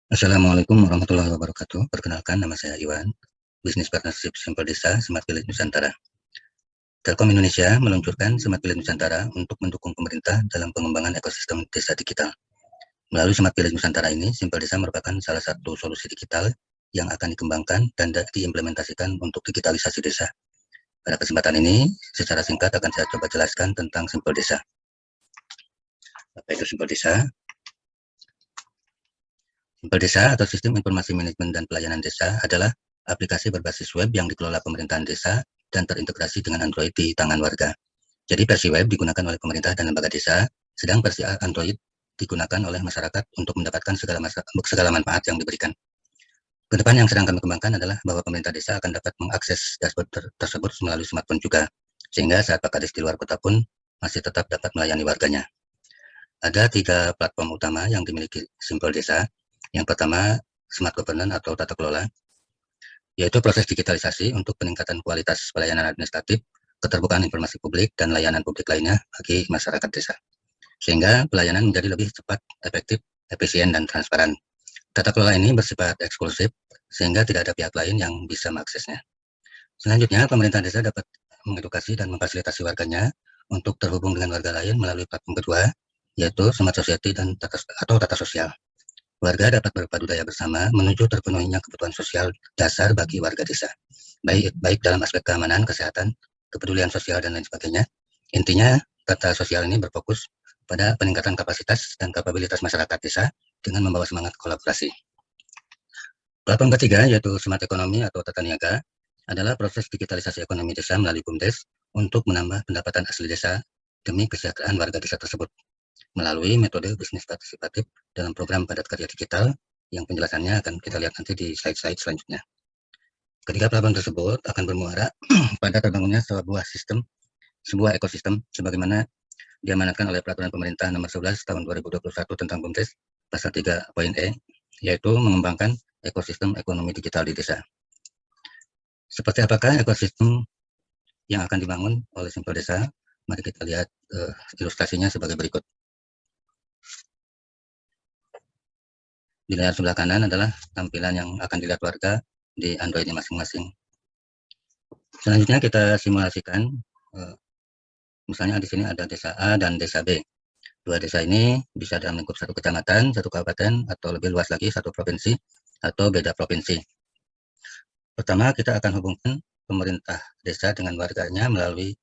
Assalamualaikum warahmatullahi wabarakatuh. Perkenalkan, nama saya Iwan, Bisnis Partnership Simple Desa Smart Village Nusantara. Telkom Indonesia meluncurkan Smart Village Nusantara untuk mendukung pemerintah dalam pengembangan ekosistem desa digital. Melalui Smart Village Nusantara ini, Simple Desa merupakan salah satu solusi digital yang akan dikembangkan dan diimplementasikan untuk digitalisasi desa. Pada kesempatan ini, secara singkat akan saya coba jelaskan tentang Simple Desa. Apa itu Simple Desa? Simple Desa atau Sistem Informasi Manajemen dan Pelayanan Desa adalah aplikasi berbasis web yang dikelola pemerintahan desa dan terintegrasi dengan Android di tangan warga. Jadi versi web digunakan oleh pemerintah dan lembaga desa, sedang versi Android digunakan oleh masyarakat untuk mendapatkan segala manfaat yang diberikan. Kedepan yang sedang kami kembangkan adalah bahwa pemerintah desa akan dapat mengakses dashboard tersebut melalui smartphone juga, sehingga saat Pak Kades di luar kota pun masih tetap dapat melayani warganya. Ada 3 platform utama yang dimiliki Simple Desa. Yang pertama, Smart Governance atau tata kelola, yaitu proses digitalisasi untuk peningkatan kualitas pelayanan administratif, keterbukaan informasi publik, dan layanan publik lainnya bagi masyarakat desa. Sehingga pelayanan menjadi lebih cepat, efektif, efisien, dan transparan. Tata kelola ini bersifat eksklusif, sehingga tidak ada pihak lain yang bisa mengaksesnya. Selanjutnya, pemerintah desa dapat mengedukasi dan memfasilitasi warganya untuk terhubung dengan warga lain melalui platform kedua, yaitu Smart Society dan tata sosial. Warga dapat berpadu daya bersama menuju terpenuhinya kebutuhan sosial dasar bagi warga desa, baik dalam aspek keamanan, kesehatan, kepedulian sosial, dan lain sebagainya. Intinya, tata sosial ini berfokus pada peningkatan kapasitas dan kapabilitas masyarakat desa dengan membawa semangat kolaborasi. Platform ketiga, yaitu Smart Ekonomi atau Tata Niaga, adalah proses digitalisasi ekonomi desa melalui BUMDes untuk menambah pendapatan asli desa demi kesejahteraan warga desa tersebut, melalui metode bisnis partisipatif dalam program padat karya digital yang penjelasannya akan kita lihat nanti di slide-slide selanjutnya. Ketiga platform tersebut akan bermuara pada terbangunnya sebuah ekosistem sebagaimana diamanatkan oleh Peraturan Pemerintah Nomor 11 Tahun 2021 tentang BUMDes Pasal 3.E, yaitu mengembangkan ekosistem ekonomi digital di desa. Seperti apakah ekosistem yang akan dibangun oleh Simple Desa? Mari kita lihat ilustrasinya sebagai berikut. Di layar sebelah kanan adalah tampilan yang akan dilihat warga di Android-nya masing-masing. Selanjutnya kita simulasikan, misalnya di sini ada desa A dan desa B. Dua desa ini bisa dalam lingkup satu kecamatan, satu kabupaten, atau lebih luas lagi satu provinsi atau beda provinsi. Pertama, kita akan hubungkan pemerintah desa dengan warganya melalui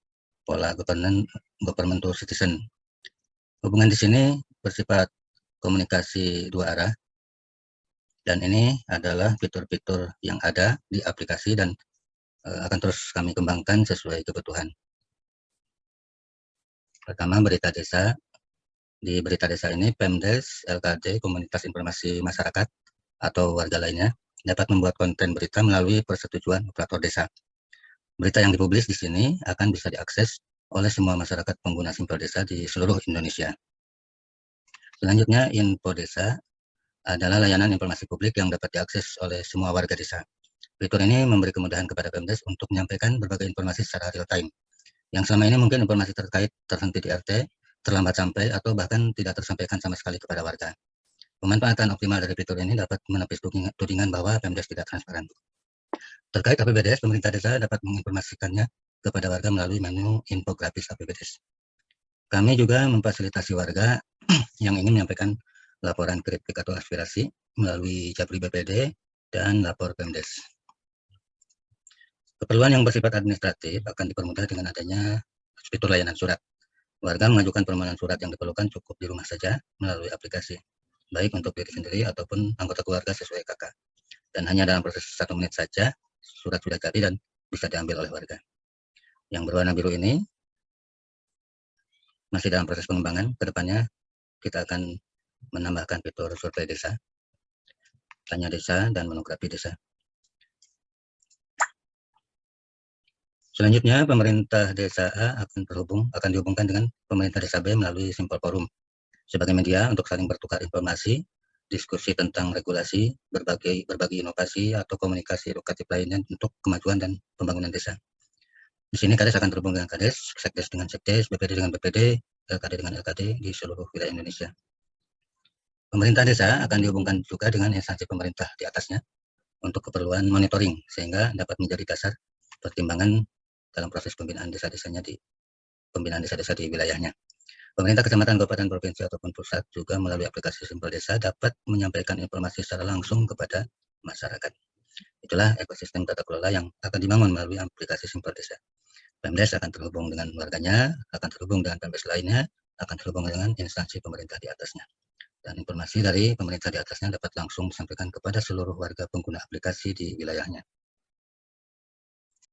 pola government to citizen. Hubungan di sini bersifat komunikasi dua arah, dan ini adalah fitur-fitur yang ada di aplikasi dan akan terus kami kembangkan sesuai kebutuhan. Pertama, berita desa. Di berita desa ini, Pemdes, LKD, Komunitas Informasi Masyarakat, atau warga lainnya dapat membuat konten berita melalui persetujuan operator desa. Berita yang dipublis di sini akan bisa diakses oleh semua masyarakat pengguna Simple Desa di seluruh Indonesia. Selanjutnya, Info Desa adalah layanan informasi publik yang dapat diakses oleh semua warga desa. Fitur ini memberi kemudahan kepada Pemdes untuk menyampaikan berbagai informasi secara real time. Yang selama ini mungkin informasi terkait terhenti di RT, terlambat sampai, atau bahkan tidak tersampaikan sama sekali kepada warga. Pemanfaatan optimal dari fitur ini dapat menepis tudingan bahwa Pemdes tidak transparan. Terkait APBDes, pemerintah desa dapat menginformasikannya kepada warga melalui menu infografis APBDes. Kami juga memfasilitasi warga yang ingin menyampaikan laporan kritik atau aspirasi melalui Japri BPD dan lapor Pemdes. Keperluan yang bersifat administratif akan dipermudah dengan adanya fitur layanan surat. Warga mengajukan permohonan surat yang diperlukan cukup di rumah saja melalui aplikasi, baik untuk diri sendiri ataupun anggota keluarga sesuai KK. Dan hanya dalam proses 1 menit saja, surat sudah jadi dan bisa diambil oleh warga. Yang berwarna biru ini masih dalam proses pengembangan. Kedepannya kita akan menambahkan fitur survei desa, tanya desa, dan monografi desa. Selanjutnya, pemerintah desa A akan dihubungkan dengan pemerintah desa B melalui Simple Forum sebagai media untuk saling bertukar informasi, diskusi tentang regulasi, berbagi inovasi, atau komunikasi edukatif lainnya untuk kemajuan dan pembangunan desa. Di sini Kades akan terhubung dengan Kades, Sekdes dengan Sekdes, BPD dengan BPD, LKD dengan LKD di seluruh wilayah Indonesia. Pemerintah desa akan dihubungkan juga dengan instansi pemerintah di atasnya untuk keperluan monitoring, sehingga dapat menjadi dasar pertimbangan dalam proses pembinaan desa-desa di wilayahnya. Pemerintah kecamatan, kabupaten, provinsi, ataupun pusat juga melalui aplikasi Simpel Desa dapat menyampaikan informasi secara langsung kepada masyarakat. Itulah ekosistem tata kelola yang akan dibangun melalui aplikasi Simpel Desa. Pemdes akan terhubung dengan warganya, akan terhubung dengan Pemdes lainnya, akan terhubung dengan instansi pemerintah di atasnya. Dan informasi dari pemerintah di atasnya dapat langsung disampaikan kepada seluruh warga pengguna aplikasi di wilayahnya.